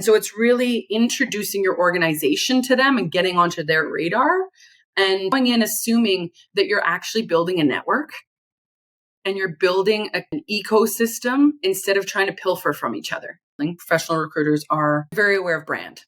So it's really introducing your organization to them and getting onto their radar and going in assuming that you're actually building a network and you're building an ecosystem instead of trying to pilfer from each other. Professional recruiters are very aware of brand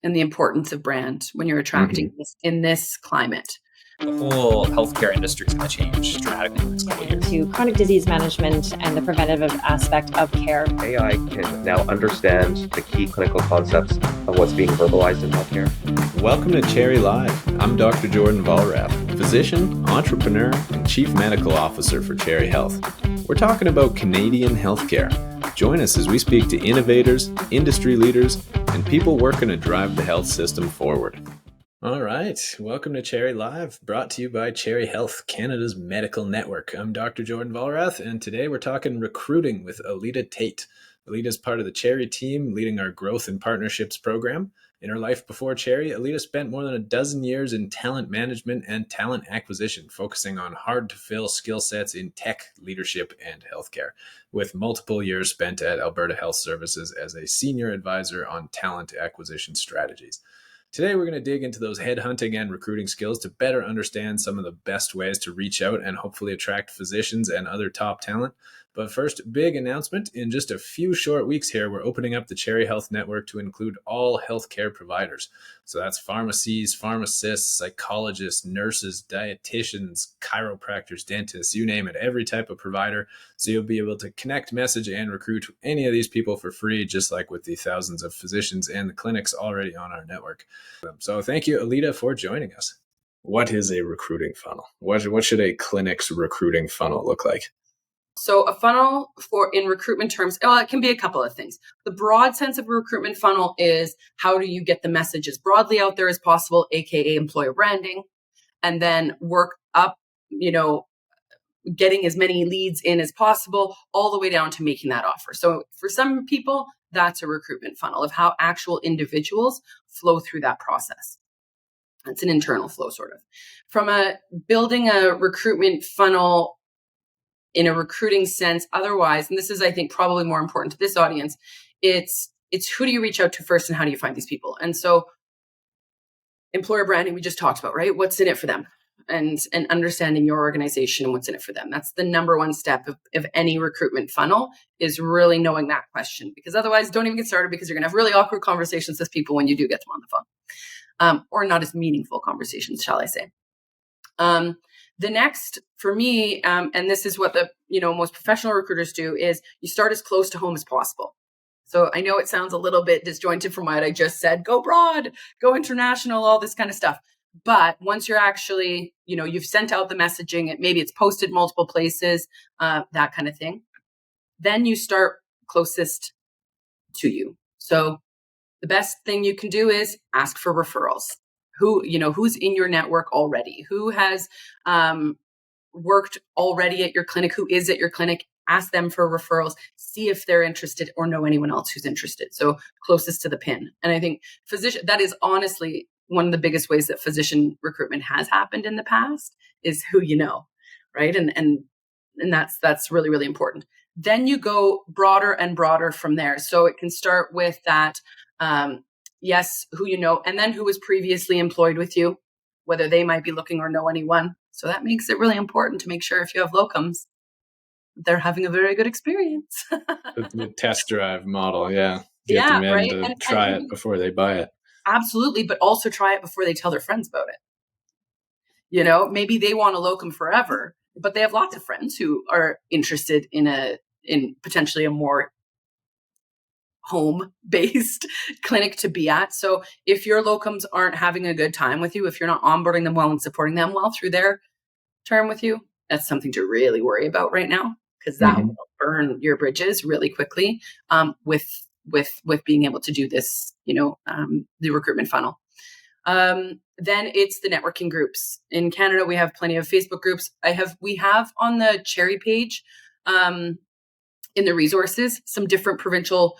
and the importance of brand when you're attracting in this climate. The whole healthcare industry is going to change dramatically in the next couple of years. To chronic disease management and the preventative aspect of care. AI can now understand the key clinical concepts of what's being verbalized in healthcare. Welcome to Cherry Live. I'm Dr. Jordan Valrath, physician, entrepreneur, and Chief Medical Officer for Cherry Health. We're talking about Canadian healthcare. Join us as we speak to innovators, industry leaders, and people working to drive the health system forward. All right, welcome to Cherry Live, brought to you by Cherry Health, Canada's medical network. I'm Dr. Jordan Valrath, and today we're talking recruiting with Alitta Tait. Alitta is part of the Cherry team, leading our growth and partnerships program. In her life before Cherry, Alitta spent more than a dozen years in talent management and talent acquisition, focusing on hard-to-fill skill sets in tech, leadership, and healthcare, with multiple years spent at Alberta Health Services as a senior advisor on talent acquisition strategies. Today, we're going to dig into those headhunting and recruiting skills to better understand some of the best ways to reach out and hopefully attract physicians and other top talent. But first, big announcement. In just a few short weeks here, we're opening up the Cherry Health Network to include all healthcare providers. So that's pharmacies, pharmacists, psychologists, nurses, dietitians, chiropractors, dentists, you name it, every type of provider. So you'll be able to connect, message, and recruit any of these people for free, just like with the thousands of physicians and the clinics already on our network. So thank you, Alitta, for joining us. What is a recruiting funnel? What should a clinic's recruiting funnel look like? So a funnel in recruitment terms, it can be a couple of things. The broad sense of a recruitment funnel is how do you get the message as broadly out there as possible, aka employer branding, and then work up, getting as many leads in as possible, all the way down to making that offer. So for some people, that's a recruitment funnel of how actual individuals flow through that process. It's an internal flow, sort of. From building a recruitment funnel in a recruiting sense, otherwise, and this is, I think, probably more important to this audience, it's who do you reach out to first and how do you find these people? And so employer branding, we just talked about, right? What's in it for them? And understanding your organization and what's in it for them. That's the number one step of any recruitment funnel, is really knowing that question. Because otherwise, don't even get started, because you're going to have really awkward conversations with people when you do get them on the phone. Or not as meaningful conversations, shall I say. The next, for me, and this is what the most professional recruiters do, is you start as close to home as possible. So I know it sounds a little bit disjointed from what I just said. Go broad, go international, all this kind of stuff. But once you're actually, you've sent out the messaging, maybe it's posted multiple places, that kind of thing, then you start closest to you. So the best thing you can do is ask for referrals. Who's in your network already? Who has worked already at your clinic? Who is at your clinic? Ask them for referrals. See if they're interested or know anyone else who's interested. So closest to the pin. And I think that is honestly one of the biggest ways that physician recruitment has happened in the past, is who you know, right? And that's really, really important. Then you go broader and broader from there. So it can start with that. Yes, who you know, and then who was previously employed with you, whether they might be looking or know anyone. So that makes it really important to make sure if you have locums, they're having a very good experience. the test drive model, yeah. Get them in right? to try it before they buy it. Absolutely, but also try it before they tell their friends about it. Maybe they want a locum forever, but they have lots of friends who are interested in potentially a more home-based clinic to be at. So if your locums aren't having a good time with you, if you're not onboarding them well and supporting them well through their term with you, that's something to really worry about right now, because that will burn your bridges really quickly with being able to do this, the recruitment funnel. Then it's the networking groups. In Canada, we have plenty of Facebook groups. We have on the Cherry page, in the resources, some different provincial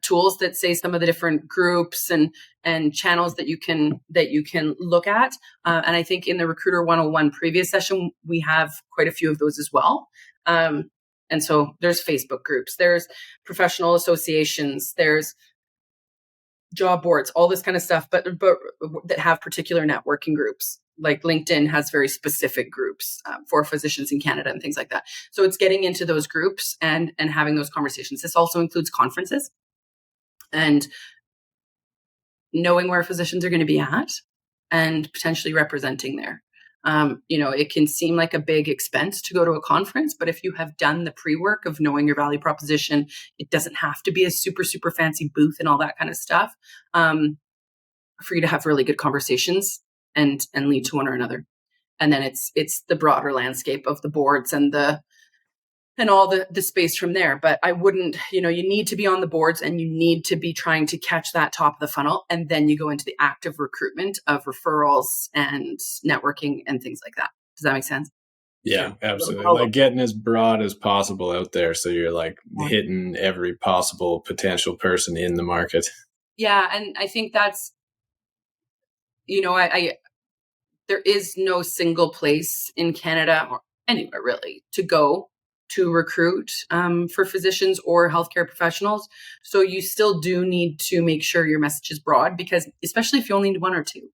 tools that say some of the different groups and channels that you can look at. And I think in the Recruiter 101 previous session, we have quite a few of those as well. And so there's Facebook groups, there's professional associations, there's job boards, all this kind of stuff, but that have particular networking groups. Like LinkedIn has very specific groups for physicians in Canada and things like that. So it's getting into those groups and having those conversations. This also includes conferences and knowing where physicians are going to be at and potentially representing there. It can seem like a big expense to go to a conference, but if you have done the pre-work of knowing your value proposition, it doesn't have to be a super, super fancy booth and all that kind of stuff for you to have really good conversations and lead to one or another. And then it's the broader landscape of the boards and all the space from there. But I wouldn't, you need to be on the boards and you need to be trying to catch that top of the funnel. And then you go into the active recruitment of referrals and networking and things like that. Does that make sense? Yeah, absolutely. Like getting as broad as possible out there. So you're like hitting every possible potential person in the market. Yeah. And I think that's, there is no single place in Canada or anywhere really to go to recruit for physicians or healthcare professionals. So you still do need to make sure your message is broad, because especially if you only need one or two,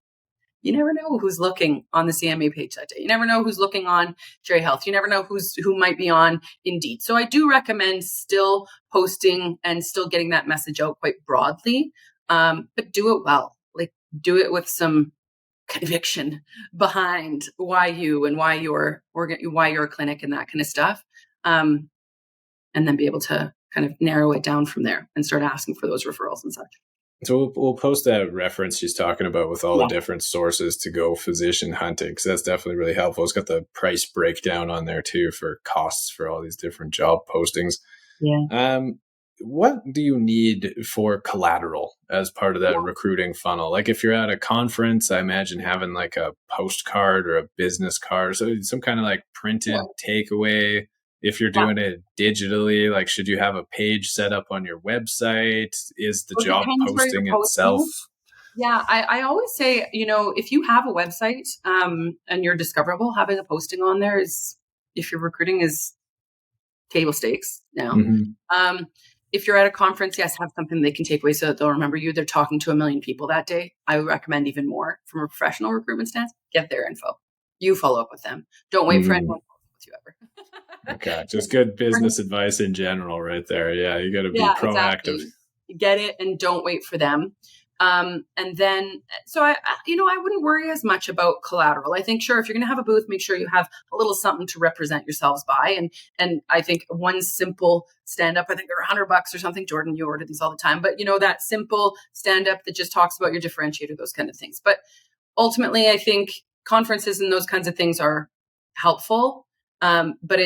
you never know who's looking on the CMA page that day. You never know who's looking on Cherry Health. You never know who might be on Indeed. So I do recommend still posting and still getting that message out quite broadly, but do it well. Like do it with some conviction behind why you and why your clinic and that kind of stuff. And then be able to kind of narrow it down from there and start asking for those referrals and such. So we'll post that reference she's talking about with all the different sources to go physician hunting, because that's definitely really helpful. It's got the price breakdown on there too for costs for all these different job postings. Yeah. What do you need for collateral as part of that recruiting funnel? Like if you're at a conference, I imagine having like a postcard or a business card, so some kind of like printed takeaway. If you're doing it digitally, like should you have a page set up on your website? Is the job posting itself? Yeah, I always say, if you have a website and you're discoverable, having a posting on there is, if you're recruiting, is table stakes now. Mm-hmm. If you're at a conference, yes, have something they can take away so that they'll remember you. They're talking to 1 million people that day. I would recommend even more from a professional recruitment stance, get their info. You follow up with them. Don't wait for anyone to follow up with you ever. Okay, just good business advice in general right there. Yeah, you got to be proactive. Exactly. Get it and don't wait for them. And then, so I wouldn't worry as much about collateral. I think, sure, if you're going to have a booth, make sure you have a little something to represent yourselves by. And I think one simple stand-up, I think they're $100 or something. Jordan, you order these all the time, but that simple stand-up that just talks about your differentiator, those kind of things. But ultimately, I think conferences and those kinds of things are helpful. But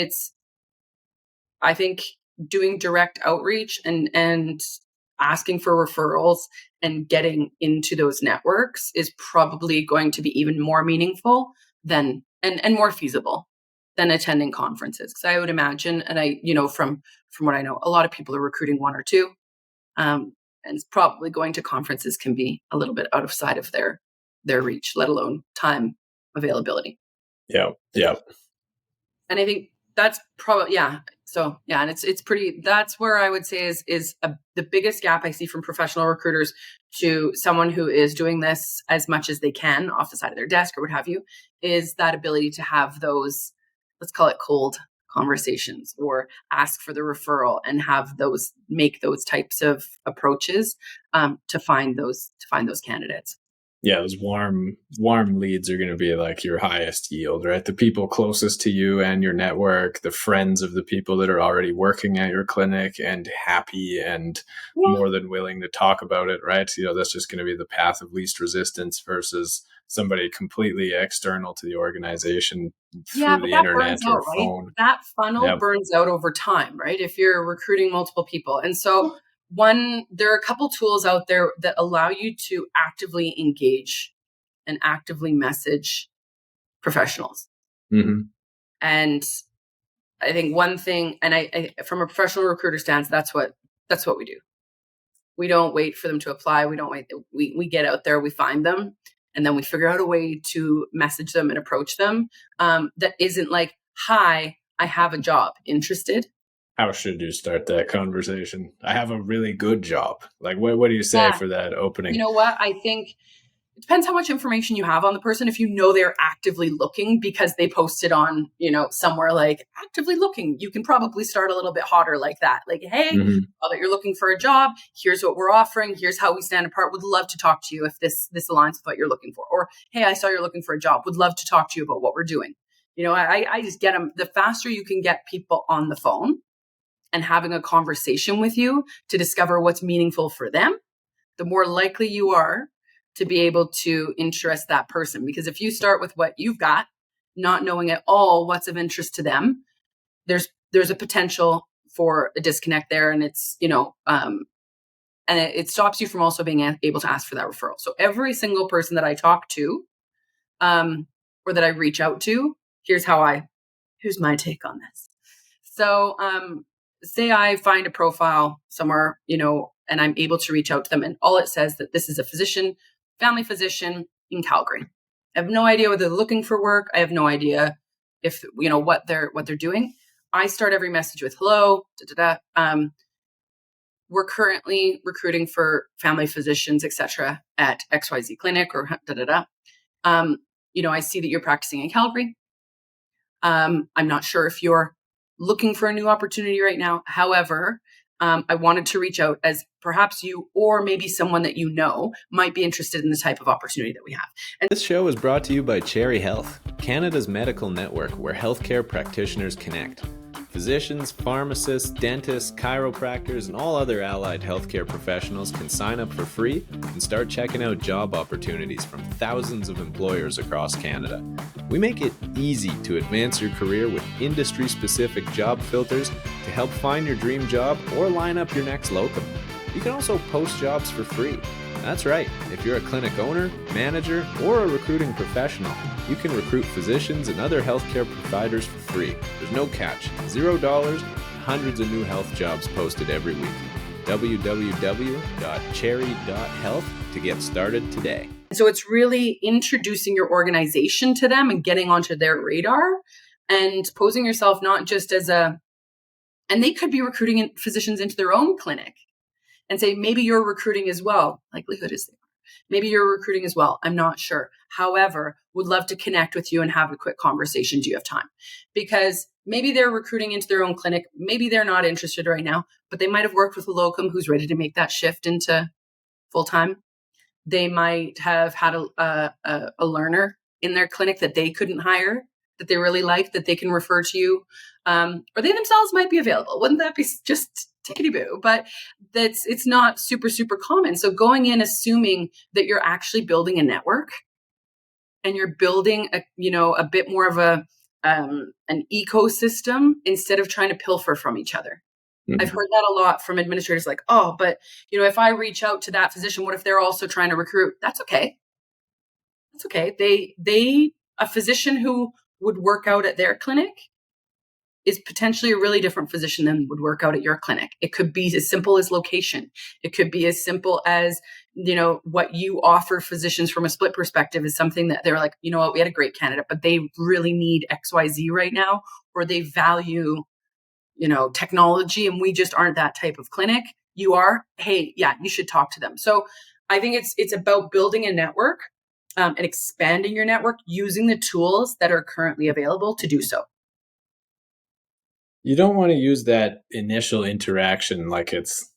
I think doing direct outreach and asking for referrals and getting into those networks is probably going to be even more meaningful than and more feasible than attending conferences. Because I would imagine, and I, from what I know, a lot of people are recruiting one or two, and it's probably going to conferences can be a little bit outside of their reach, let alone time availability. Yeah. And I think that's probably, So and it's pretty, that's where I would say is the biggest gap I see from professional recruiters to someone who is doing this as much as they can off the side of their desk or what have you, is that ability to have those, let's call it cold conversations, or ask for the referral and make those types of approaches to find those candidates. Yeah, those warm leads are going to be like your highest yield, right? The people closest to you and your network, the friends of the people that are already working at your clinic and happy and more than willing to talk about it, right? That's just going to be the path of least resistance versus somebody completely external to the organization through the internet or phone. Right? That funnel burns out over time, right? If you're recruiting multiple people. And so there are a couple tools out there that allow you to actively engage and actively message professionals. Mm-hmm. And I think one thing, and I from a professional recruiter stance, that's what we do. We don't wait for them to apply. We don't wait. We get out there, we find them, and then we figure out a way to message them and approach them that isn't like, "Hi, I have a job. Interested?" How should you start that conversation? I have a really good job. Like, what do you say Yeah. for that opening? You know what? I think it depends how much information you have on the person. If you know they're actively looking because they posted on, somewhere like actively looking, you can probably start a little bit hotter like that. Like, hey, now that you're looking for a job, here's what we're offering. Here's how we stand apart. Would love to talk to you if this aligns with what you're looking for. Or, hey, I saw you're looking for a job. Would love to talk to you about what we're doing. I just get them. The faster you can get people on the phone and having a conversation with you to discover what's meaningful for them, the more likely you are to be able to interest that person. Because if you start with what you've got, not knowing at all what's of interest to them, there's a potential for a disconnect there. And it's, and it stops you from also being able to ask for that referral. So every single person that I talk to, or that I reach out to, here's my take on this. So, say I find a profile somewhere, and I'm able to reach out to them, and all it says that this is a physician, family physician in Calgary. I have no idea whether they're looking for work. I have no idea if what they're doing. I start every message with hello. We're currently recruiting for family physicians, etc., at XYZ clinic or I see that you're practicing in Calgary. I'm not sure if you're looking for a new opportunity right now. However, I wanted to reach out as perhaps you or maybe someone that you know might be interested in the type of opportunity that we have. And this show is brought to you by Cherry Health, Canada's medical network where healthcare practitioners connect. Physicians, pharmacists, dentists, chiropractors, and all other allied healthcare professionals can sign up for free and start checking out job opportunities from thousands of employers across Canada. We make it easy to advance your career with industry-specific job filters to help find your dream job or line up your next locum. You can also post jobs for free. That's right, if you're a clinic owner, manager, or a recruiting professional, you can recruit physicians and other healthcare providers for free. There's no catch, $0, hundreds of new health jobs posted every week. www.cherry.health to get started today. So it's really introducing your organization to them and getting onto their radar and posing yourself not just as and they could be recruiting physicians into their own clinic and say, maybe you're recruiting as well. Likelihood is there. Maybe you're recruiting as well. I'm not sure. However, would love to connect with you and have a quick conversation. Do you have time? Because maybe they're recruiting into their own clinic. Maybe they're not interested right now, but they might have worked with a locum who's ready to make that shift into full-time. They might have had a learner in their clinic that they couldn't hire, that they really liked, that they can refer to you. Or they themselves might be available. Wouldn't that be just tickety-boo? But it's not super, super common. So going in assuming that you're actually building a network and you're building a bit more of an ecosystem instead of trying to pilfer from each other. Mm-hmm. I've heard that a lot from administrators, like, oh, but if I reach out to that physician, what if they're also trying to recruit? That's okay. That's okay. A physician who would work out at their clinic is potentially a really different physician than would work out at your clinic. It could be as simple as location. It could be as simple as, what you offer physicians from a split perspective is something that they're like, we had a great candidate, but they really need XYZ right now, or they value, technology, and we just aren't that type of clinic. You are, hey, yeah, you should talk to them. So I think it's about building a network and expanding your network using the tools that are currently available to do so. You don't want to use that initial interaction like it's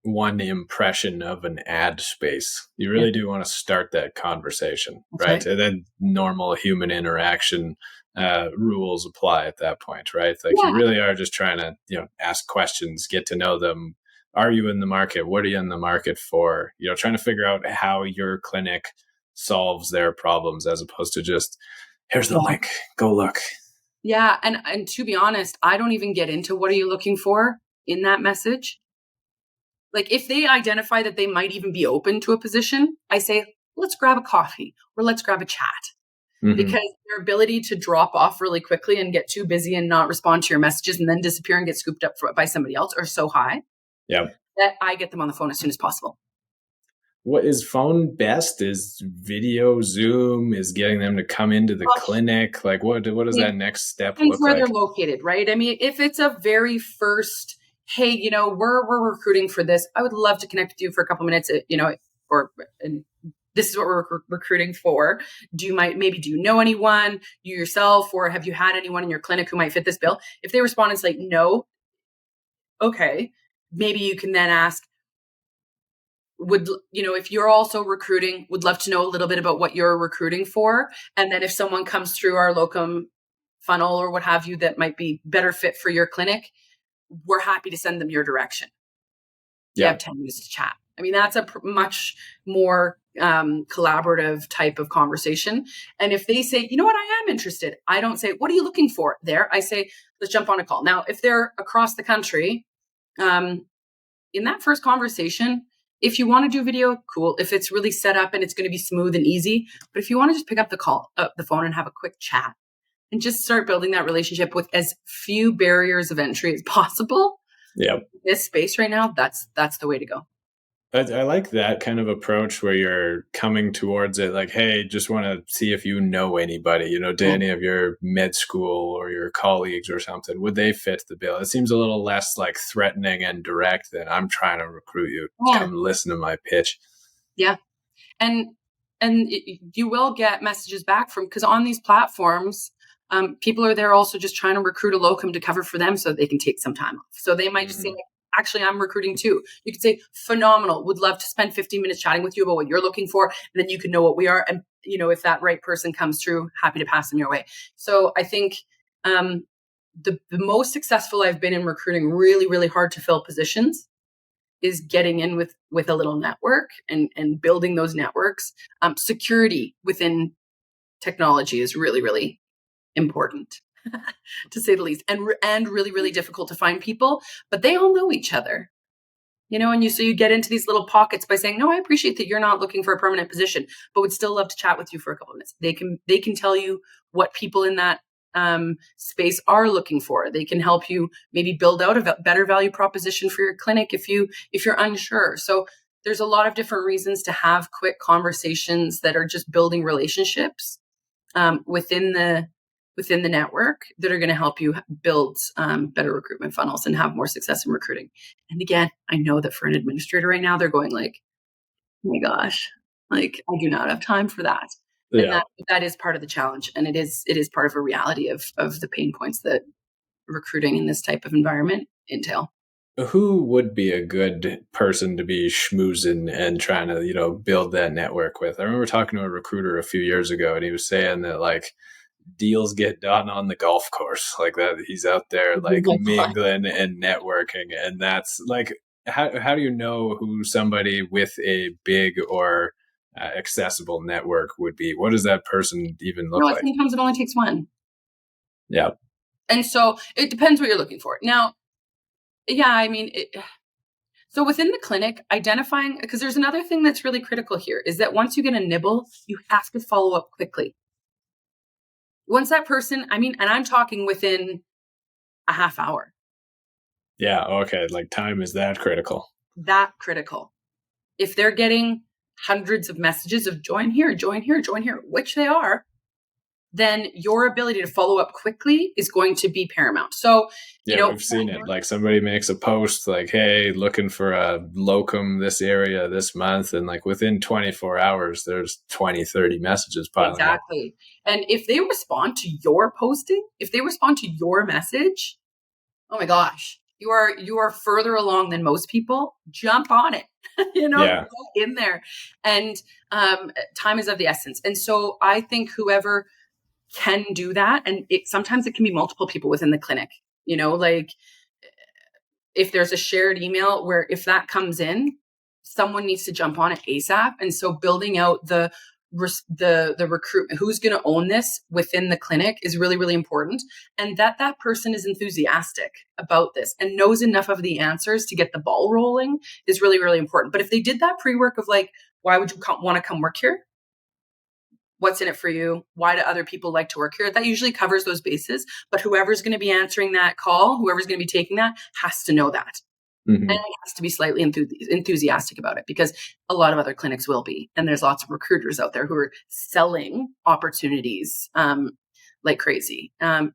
one impression of an ad space. You really do want to start that conversation, right? And then normal human interaction rules apply at that point, right? Like you really are just trying to, ask questions, get to know them. Are you in the market? What are you in the market for? Trying to figure out how your clinic solves their problems as opposed to just, here's the link, go look. Yeah. And to be honest, I don't even get into what are you looking for in that message. Like if they identify that they might even be open to a position, I say, let's grab a coffee or let's grab a chat. Mm-hmm. Because their ability to drop off really quickly and get too busy and not respond to your messages and then disappear and get scooped up by somebody else are so high that I get them on the phone as soon as possible. What is phone best? Is video, Zoom? Is getting them to come into the clinic? Like, what does that next step Depends look where like? they're located, right? I mean, if it's a very first, hey, we're recruiting for this, I would love to connect with you for a couple minutes, and this is what we're recruiting for. Do you know anyone, you yourself, or have you had anyone in your clinic who might fit this bill? If they respond and say no, okay, maybe you can then ask, if you're also recruiting, would love to know a little bit about what you're recruiting for. And then if someone comes through our locum funnel or what have you that might be better fit for your clinic, we're happy to send them your direction. You have 10 minutes to chat. I mean, that's a much more collaborative type of conversation. And if they say, you know what, I am interested, I don't say, what are you looking for there? I say, let's jump on a call. Now, if they're across the country, in that first conversation, if you want to do video, cool. If it's really set up and it's going to be smooth and easy, but if you want to just pick up the phone and have a quick chat and just start building that relationship with as few barriers of entry as possible. Yeah. This space right now, that's the way to go. I like that kind of approach where you're coming towards it like, hey, just want to see if you know anybody, do any of your med school or your colleagues or something, would they fit the bill? It seems a little less like threatening and direct than I'm trying to recruit you. Come listen to my pitch. Yeah. And you will get messages back because on these platforms, people are there also just trying to recruit a locum to cover for them so that they can take some time off. So they might just say, actually, I'm recruiting too. You could say, phenomenal. Would love to spend 15 minutes chatting with you about what you're looking for. And then you can know what we are. And, if that right person comes through, happy to pass them your way. So I think the most successful I've been in recruiting really, really hard to fill positions is getting in with a little network and building those networks. Security within technology is really, really important. To say the least, and really, really difficult to find people, but they all know each other, and so you get into these little pockets by saying, no, I appreciate that you're not looking for a permanent position, but would still love to chat with you for a couple of minutes. They can tell you what people in that space are looking for. They can help you maybe build out a better value proposition for your clinic if you're unsure. So there's a lot of different reasons to have quick conversations that are just building relationships within the network that are going to help you build better recruitment funnels and have more success in recruiting. And again, I know that for an administrator right now, they're going like, oh my gosh, like I do not have time for that. And that is part of the challenge. And it is part of a reality of the pain points that recruiting in this type of environment entail. Who would be a good person to be schmoozing and trying to, build that network with? I remember talking to a recruiter a few years ago, and he was saying that like deals get done on the golf course, like that. He's out there like mingling and networking, and that's like, how do you know who somebody with a big or accessible network would be? What does that person even look like? Sometimes it only takes one. Yeah. And so it depends what you're looking for. Now, I mean, so within the clinic, identifying, because there's another thing that's really critical here, is that once you get a nibble, you have to follow up quickly. Once that person, and I'm talking within a half hour. Yeah. Okay. Like time is that critical. If they're getting hundreds of messages of join here, which they are, then your ability to follow up quickly is going to be paramount. So, we've seen it. Like somebody makes a post like, hey, looking for a locum this area this month. And like within 24 hours, there's 20, 30 messages piling up. Exactly. And if they respond to your posting, if they respond to your message, oh my gosh, you are further along than most people. Jump on it, go in there. And time is of the essence. And so I think whoever can do that, and sometimes it can be multiple people within the clinic, like if there's a shared email where if that comes in, someone needs to jump on it ASAP. And so building out the recruitment, who's going to own this within the clinic is really, really important. And that person is enthusiastic about this and knows enough of the answers to get the ball rolling is really, really important. But if they did that pre-work of like, why would you want to come work here? What's in it for you? Why do other people like to work here? That usually covers those bases. But whoever's going to be answering that call, whoever's going to be taking that has to know that. Mm-hmm. And it has to be slightly enthusiastic about it, because a lot of other clinics will be. And there's lots of recruiters out there who are selling opportunities like crazy. And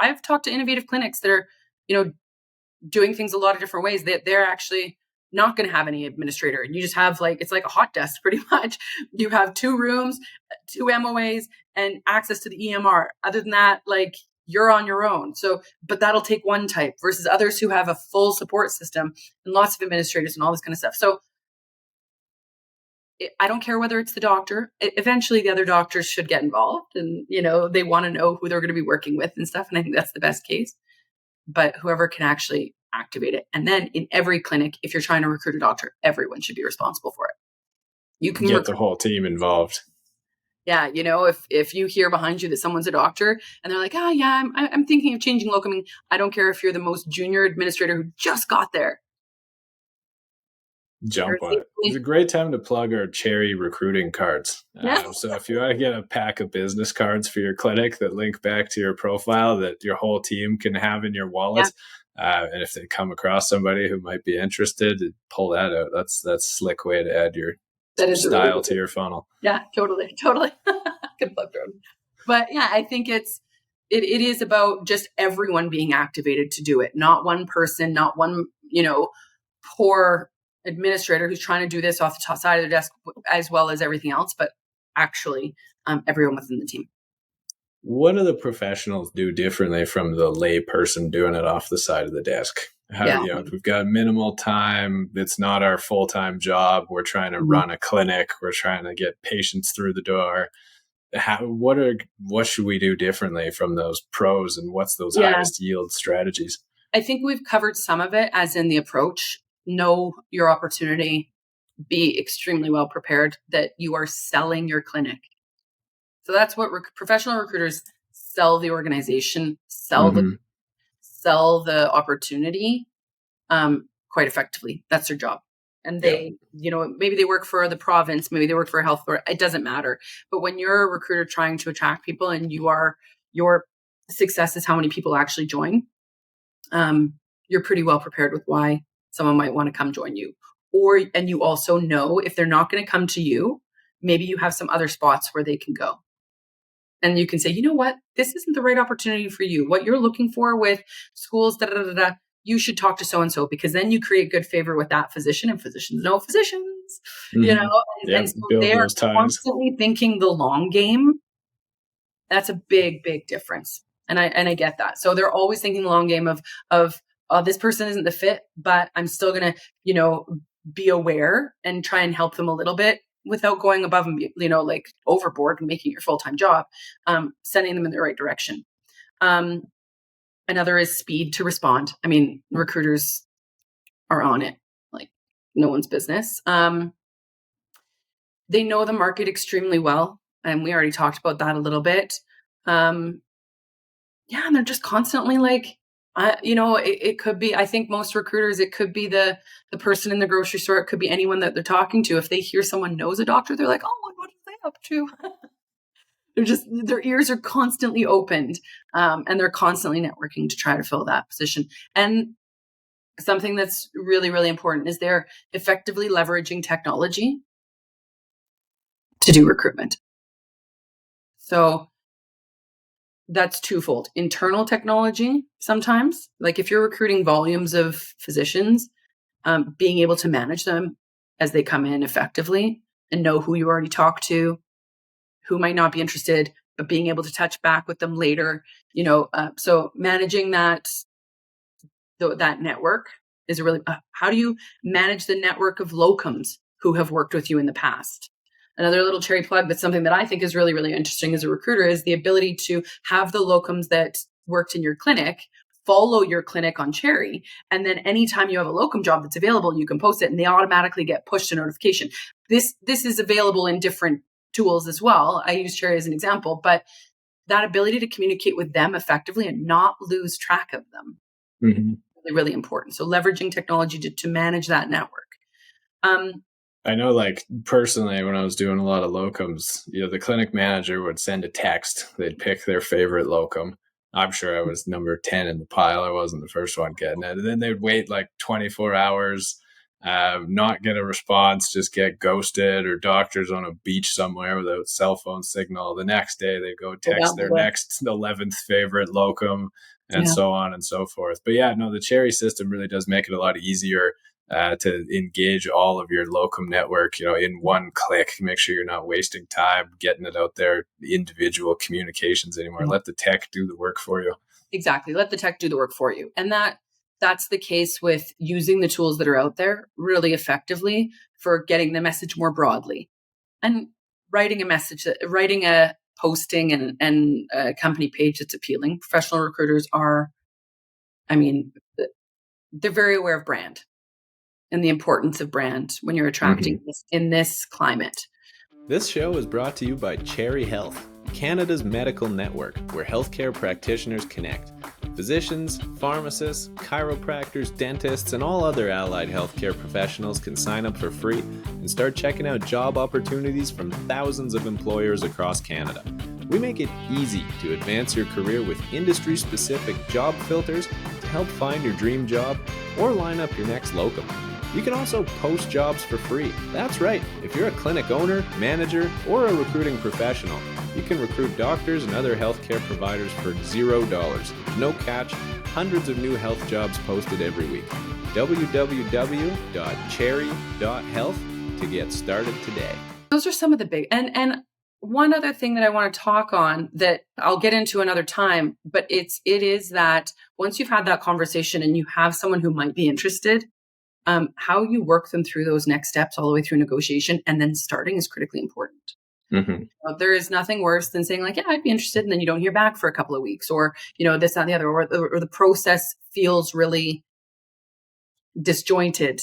I've talked to innovative clinics that are, doing things a lot of different ways. They're actually not going to have any administrator. You just have it's like a hot desk pretty much. You have 2 rooms, 2 MOAs, and access to the EMR. Other than that, you're on your own. So, but that'll take one type versus others who have a full support system and lots of administrators and all this kind of stuff. So I don't care whether it's the doctor. Eventually the other doctors should get involved, and, they want to know who they're going to be working with and stuff. And I think that's the best case, but whoever can actually activate it. And then in every clinic, if you're trying to recruit a doctor, everyone should be responsible for it. You can get the whole team involved. Yeah, if you hear behind you that someone's a doctor and they're like, oh yeah, I'm thinking of changing locum. I don't care if you're the most junior administrator who just got there. Jump on it. It's a great time to plug our Cherry recruiting cards. So if you want to get a pack of business cards for your clinic that link back to your profile that your whole team can have in your wallet, and if they come across somebody who might be interested, pull that out. That's a slick way to add your style to your funnel. Yeah, totally. Good plug, Jordan. But yeah, I think it is about just everyone being activated to do it. Not one person, not one, poor administrator who's trying to do this off the top side of their desk as well as everything else, but actually everyone within the team. What do the professionals do differently from the lay person doing it off the side of the desk? We've got minimal time. It's not our full-time job. We're trying to run a clinic. We're trying to get patients through the door. What should we do differently from those pros, and what's those highest yield strategies? I think we've covered some of it, as in the approach. Know your opportunity, be extremely well prepared that you are selling your clinic. So that's what professional recruiters sell: the organization, sell the opportunity quite effectively. That's their job. And they, maybe they work for the province, maybe they work for a health board. It doesn't matter. But when you're a recruiter trying to attract people and your success is how many people actually join, you're pretty well prepared with why someone might want to come join you. And you also know if they're not going to come to you, maybe you have some other spots where they can go. And you can say, you know what, this isn't the right opportunity for you. What you're looking for with schools, you should talk to so-and-so, because then you create good favor with that physician, and physicians know physicians, and so they are constantly thinking the long game. That's a big, big difference. And I get that. So they're always thinking the long game of this person isn't the fit, but I'm still going to, be aware and try and help them a little bit without going above and, overboard and making your full-time job, sending them in the right direction. Another is speed to respond. I mean, recruiters are on it like no one's business. They know the market extremely well. And we already talked about that a little bit. And they're just constantly it could be, I think most recruiters, it could be the person in the grocery store. It could be anyone that they're talking to. If they hear someone knows a doctor, they're like, oh, what are they up to? Their ears are constantly opened, and they're constantly networking to try to fill that position. And something that's really, really important is they're effectively leveraging technology to do recruitment. So that's twofold. Internal technology, sometimes, like if you're recruiting volumes of physicians, being able to manage them as they come in effectively and know who you already talked to, who might not be interested, but being able to touch back with them later, so managing that network is how do you manage the network of locums who have worked with you in the past? Another little cherry plug, that's something that I think is really, really interesting as a recruiter, is the ability to have the locums that worked in your clinic follow your clinic on Cherry. And then anytime you have a locum job that's available, you can post it and they automatically get pushed a notification. This is available in different tools as well. I use Cherry as an example, but that ability to communicate with them effectively and not lose track of them is really, really important. So leveraging technology to manage that network. I know, personally, when I was doing a lot of locums, the clinic manager would send a text. They'd pick their favorite locum. I'm sure I was number 10 in the pile. I wasn't the first one getting it. And then they'd wait like 24 hours, not get a response, just get ghosted, or doctors on a beach somewhere without cell phone signal. The next day they go text their next 11th favorite locum, and so on and so forth. But yeah, no, the Cherry system really does make it a lot easier to engage all of your locum network, in one click. Make sure you're not wasting time getting it out there, individual communications anymore. Yeah. Let the tech do the work for you. Exactly. Let the tech do the work for you. And that's the case with using the tools that are out there really effectively for getting the message more broadly, and writing a posting and a company page that's appealing. Professional recruiters they're very aware of brand and the importance of brand when you're attracting in this climate. This show is brought to you by Cherry Health, Canada's medical network where healthcare practitioners connect. Physicians, pharmacists, chiropractors, dentists, and all other allied healthcare professionals can sign up for free and start checking out job opportunities from thousands of employers across Canada. We make it easy to advance your career with industry-specific job filters to help find your dream job or line up your next locum. You can also post jobs for free. That's right, if you're a clinic owner, manager, or a recruiting professional, you can recruit doctors and other healthcare providers for $0. No catch, hundreds of new health jobs posted every week. www.cherry.health to get started today. Those are some of the big, and one other thing that I want to talk on that I'll get into another time, but it is that once you've had that conversation and you have someone who might be interested, how you work them through those next steps all the way through negotiation and then starting is critically important. There is nothing worse than saying like, yeah, I'd be interested. And then you don't hear back for a couple of weeks, or, this, that, and the other, or the process feels really disjointed.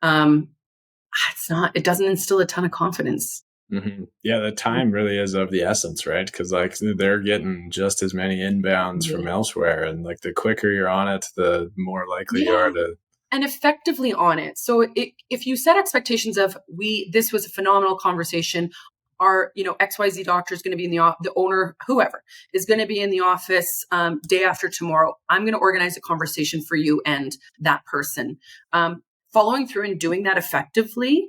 It doesn't instill a ton of confidence. Yeah, the time really is of the essence, right? Because they're getting just as many inbounds from elsewhere, and the quicker you're on it, the more likely you are to and effectively on it. So if you set expectations of this was a phenomenal conversation, our XYZ doctor is going to be in the owner, whoever is going to be in the office day after tomorrow. I'm going to organize a conversation for you and that person. Following through and doing that effectively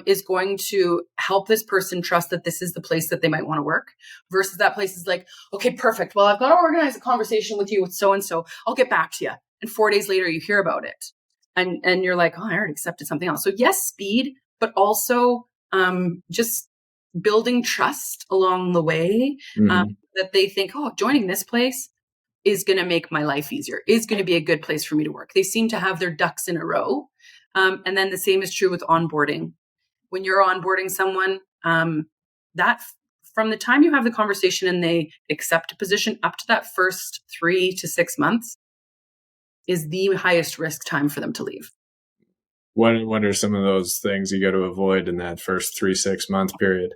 is going to help this person trust that this is the place that they might want to work, versus that place is like, okay, perfect. Well, I've got to organize a conversation with you with so-and-so. I'll get back to you. And 4 days later, you hear about it. And you're like, oh, I already accepted something else. So yes, speed, but also just building trust along the way, that they think, oh, joining this place is going to make my life easier, is going to be a good place for me to work. They seem to have their ducks in a row. And then the same is true with onboarding. When you're onboarding someone, that from the time you have the conversation and they accept a position up to that first 3 to 6 months is the highest risk time for them to leave. What are some of those things you got to avoid in that first 3-6 month period?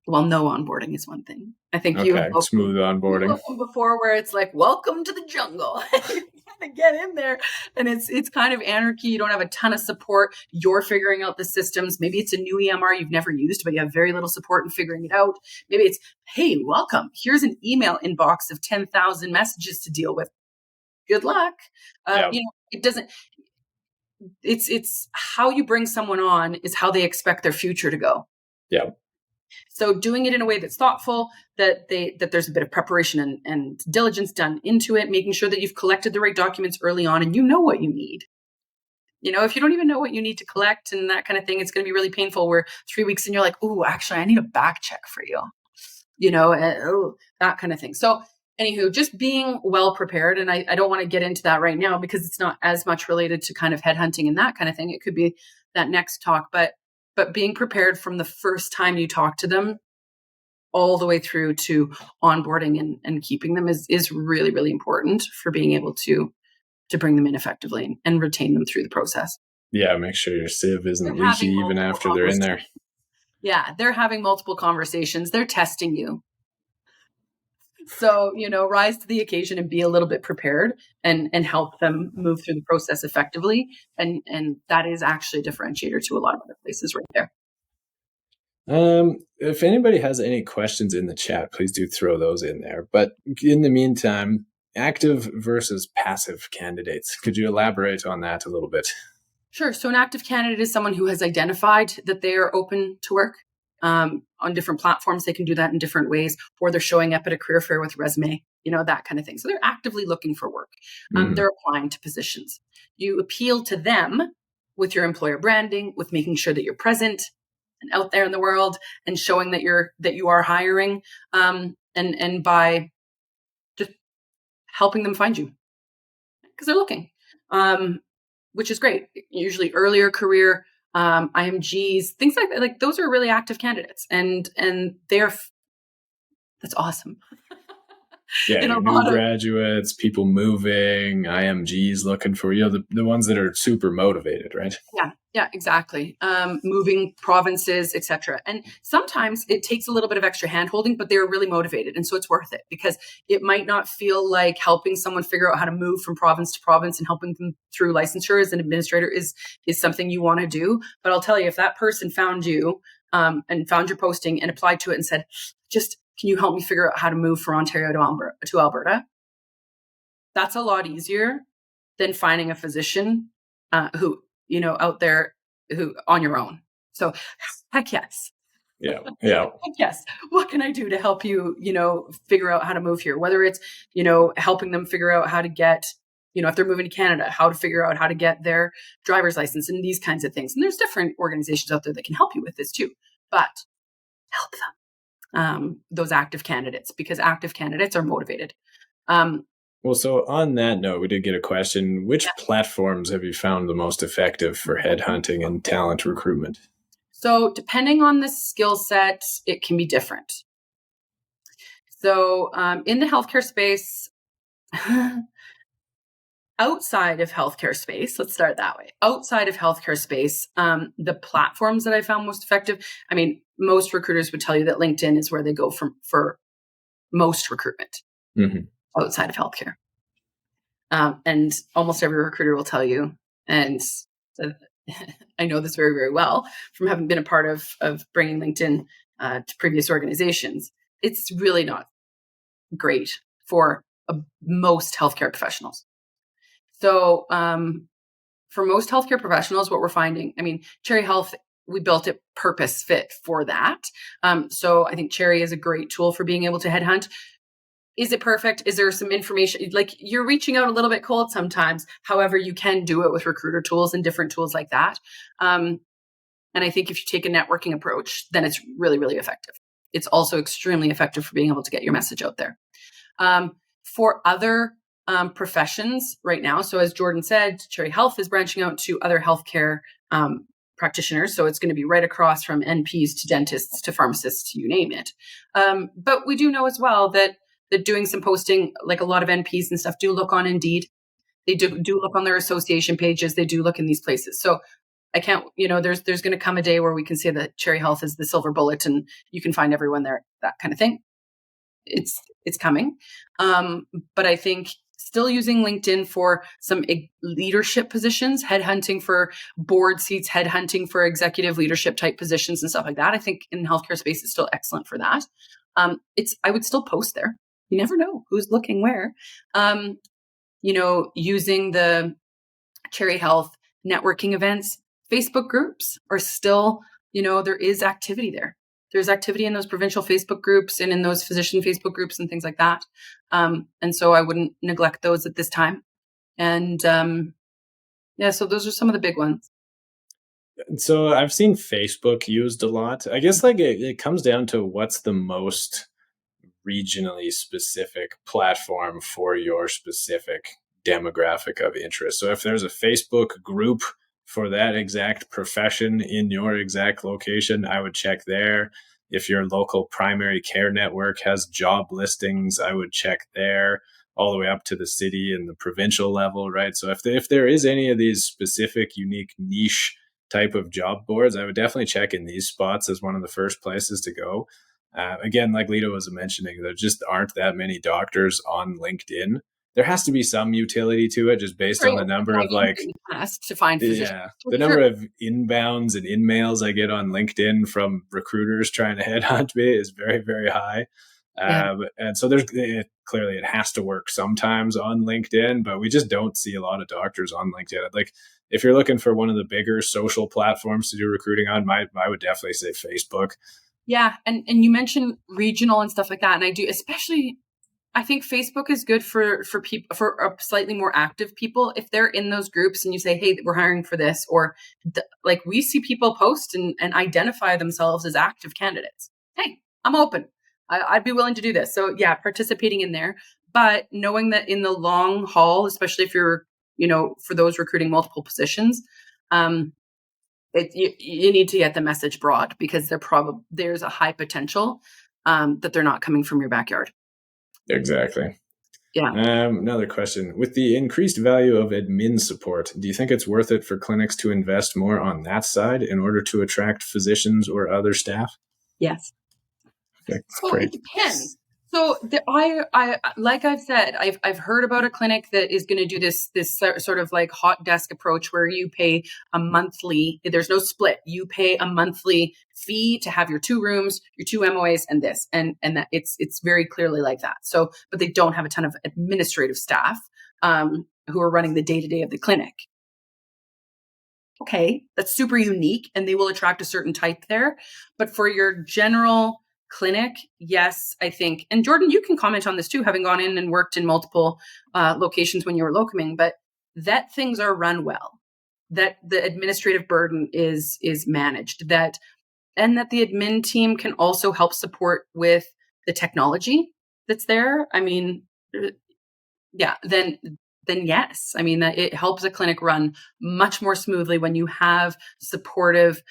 Well, no onboarding is one thing. I think smooth onboarding before, where it's like, welcome to the jungle. You gotta get in there, and it's kind of anarchy. You don't have a ton of support. You're figuring out the systems. Maybe it's a new EMR you've never used, but you have very little support in figuring it out. Maybe it's, hey, welcome. Here's an email inbox of 10,000 messages to deal with. Good luck. It doesn't. It's how you bring someone on is how they expect their future to go. Yeah. So doing it in a way that's thoughtful, that there's a bit of preparation and diligence done into it, making sure that you've collected the right documents early on and you know what you need. If you don't even know what you need to collect and that kind of thing, it's going to be really painful where 3 weeks and you're like, oh, actually, I need a back check for you, that kind of thing. So anywho, just being well prepared. And I don't want to get into that right now because it's not as much related to kind of headhunting and that kind of thing. It could be that next talk, but being prepared from the first time you talk to them all the way through to onboarding and keeping them is really, really important for being able to bring them in effectively and retain them through the process. Yeah, make sure your sieve isn't leaky even after they're in there. Yeah, they're having multiple conversations. They're testing you. So, rise to the occasion and be a little bit prepared and help them move through the process effectively. And that is actually a differentiator to a lot of other places right there. If anybody has any questions in the chat, please do throw those in there. But in the meantime, active versus passive candidates. Could you elaborate on that a little bit? Sure. So an active candidate is someone who has identified that they are open to work on different platforms. They can do that in different ways, or they're showing up at a career fair with a resume, that kind of thing. So they're actively looking for work. They're applying to positions. You appeal to them with your employer branding, with making sure that you're present and out there in the world and showing that you are hiring, and by just helping them find you because they're looking. Which is great. Usually earlier career, IMGs, things like that. Like those are really active candidates, and that's awesome. Yeah, new graduates, people moving, IMGs looking for the ones that are super motivated, right? Yeah, exactly. Moving provinces, etc. And sometimes it takes a little bit of extra handholding, but they're really motivated, and so it's worth it because it might not feel like helping someone figure out how to move from province to province and helping them through licensure as an administrator is something you want to do. But I'll tell you, if that person found you and found your posting and applied to it and said, "Just can you help me figure out how to move from Ontario to Alberta?" That's a lot easier than finding a physician who out there who on your own. So heck yes. Yeah. Heck yes. What can I do to help you, figure out how to move here? Whether it's, helping them figure out how to get, if they're moving to Canada, how to figure out how to get their driver's license and these kinds of things. And there's different organizations out there that can help you with this too, but help them. Those active candidates, because active candidates are motivated. Well, so on that note, we did get a question. Which platforms have you found the most effective for headhunting and talent recruitment? So depending on the skill set, it can be different. So in the healthcare space, outside of healthcare space, let's start that way. Outside of healthcare space, the platforms that I found most effective, most recruiters would tell you that LinkedIn is where they go for most recruitment. Mm-hmm. Outside of healthcare. And almost every recruiter will tell you, and I know this very, very well from having been a part of bringing LinkedIn to previous organizations, it's really not great for most healthcare professionals. So for most healthcare professionals, what we're finding, Cherry Health, we built it purpose fit for that. So I think Cherry is a great tool for being able to headhunt. Is it perfect? Is there some information? Like you're reaching out a little bit cold sometimes. However, you can do it with recruiter tools and different tools like that. And I think if you take a networking approach, then it's really, really effective. It's also extremely effective for being able to get your message out there. For other professions right now, so as Jordan said, Cherry Health is branching out to other healthcare practitioners. So it's going to be right across from NPs to dentists to pharmacists, you name it. But we do know as well that doing some posting, like a lot of NPs and stuff, do look on Indeed. They do look on their association pages. They do look in these places. So I can't, there's going to come a day where we can say that Cherry Health is the silver bullet and you can find everyone there, that kind of thing. It's coming. But I think still using LinkedIn for some leadership positions, headhunting for board seats, headhunting for executive leadership type positions and stuff like that. I think in the healthcare space, it's still excellent for that. I would still post there. You never know who's looking where. Using the Cherry Health networking events, Facebook groups are still, there is activity there. There's activity in those provincial Facebook groups and in those physician Facebook groups and things like that. And so I wouldn't neglect those at this time. And so those are some of the big ones. So I've seen Facebook used a lot. I guess it comes down to what's the most regionally specific platform for your specific demographic of interest. So if there's a Facebook group for that exact profession in your exact location, I would check there. If your local primary care network has job listings, I would check there, all the way up to the city and the provincial level, right? So if there is any of these specific, unique niche type of job boards, I would definitely check in these spots as one of the first places to go. Again, like Lita was mentioning, there just aren't that many doctors on LinkedIn. there has to be some utility to it just based on the number of like, to find physicians. Yeah, the number of inbounds and in-mails I get on LinkedIn from recruiters trying to headhunt me is very, very high. And so clearly it has to work sometimes on LinkedIn, but we just don't see a lot of doctors on LinkedIn. Like if you're looking for one of the bigger social platforms to do recruiting on, I would definitely say Facebook. Yeah. And you mentioned regional and stuff like that. And I do, especially, I think Facebook is good for people, for slightly more active people. If they're in those groups and you say, hey, we're hiring for this, or like we see people post and identify themselves as active candidates. Hey, I'm open. I'd be willing to do this. So yeah, participating in there, but knowing that in the long haul, especially if you're, for those recruiting multiple positions, you need to get the message broad, because there's a high potential that they're not coming from your backyard. Exactly. Yeah. Another question. With the increased value of admin support, do you think it's worth it for clinics to invest more on that side in order to attract physicians or other staff? Yes. Okay, So great. it depends. So I like I've said, I've heard about a clinic that is going to do this sort of like hot desk approach where you pay a monthly. There's no split. You pay a monthly fee to have your 2 rooms, your 2 MOAs, and this, and that it's very clearly like that. So, but they don't have a ton of administrative staff who are running the day-to-day of the clinic. Okay, that's super unique, and they will attract a certain type there. But for your general clinic, yes, I think, and Jordan, you can comment on this too, having gone in and worked in multiple locations when you were locuming, but that things are run well, that the administrative burden is managed, and that the admin team can also help support with the technology that's there. I mean, yeah, then yes. I mean, that it helps a clinic run much more smoothly when you have supportive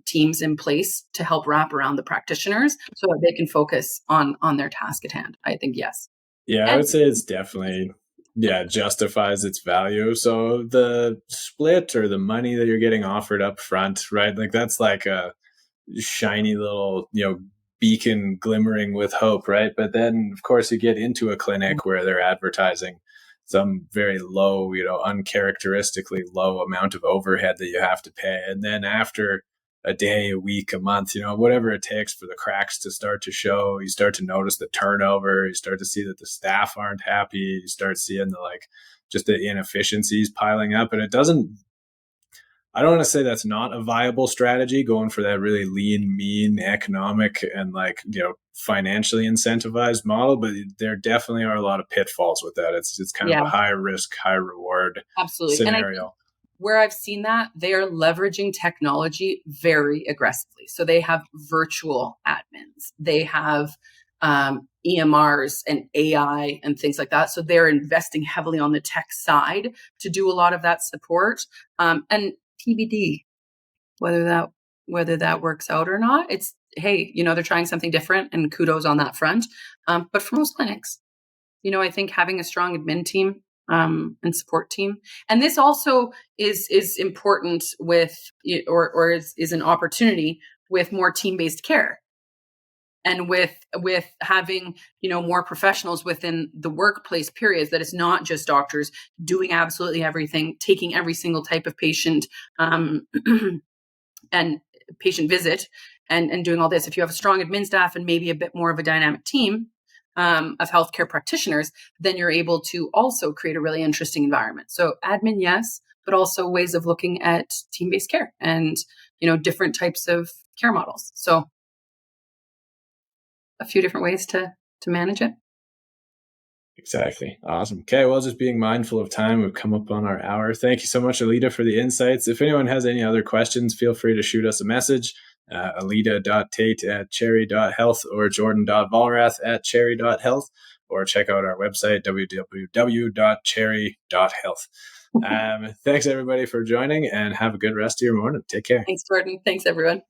teams in place to help wrap around the practitioners so that they can focus on their task at hand. I think yes. Yeah, I would say it's definitely, justifies its value. So the split or the money that you're getting offered up front, right? Like that's like a shiny little, beacon glimmering with hope, right? But then of course you get into a clinic where they're advertising some very low, uncharacteristically low amount of overhead that you have to pay. And then after a day, a week, a month, whatever it takes for the cracks to start to show, you start to notice the turnover, you start to see that the staff aren't happy, you start seeing just the inefficiencies piling up. And I don't want to say that's not a viable strategy, going for that really lean, mean, economic, and financially incentivized model. But there definitely are a lot of pitfalls with that. It's kind of a high risk, high reward scenario. And where I've seen that, they are leveraging technology very aggressively. So they have virtual admins, they have EMRs and AI and things like that. So they're investing heavily on the tech side to do a lot of that support. And TBD, whether that works out or not. It's, hey, they're trying something different, and kudos on that front. But for most clinics, I think having a strong admin team and support team, and this also is important with, or is an opportunity with more team-based care. And with having, more professionals within the workplace periods, that it's not just doctors doing absolutely everything, taking every single type of patient and patient visit and doing all this. If you have a strong admin staff and maybe a bit more of a dynamic team of healthcare practitioners, then you're able to also create a really interesting environment. So admin, yes, but also ways of looking at team-based care and, different types of care models. So a few different ways to manage it. Exactly. Awesome. Okay. Well, just being mindful of time, we've come up on our hour. Thank you so much, Alitta, for the insights. If anyone has any other questions, feel free to shoot us a message. Alitta.Tait@cherry.health or Jordan.Vollrath@cherry.health, or check out our website, www.cherry.health. Thanks everybody for joining, and have a good rest of your morning. Take care. Thanks, Jordan. Thanks, everyone.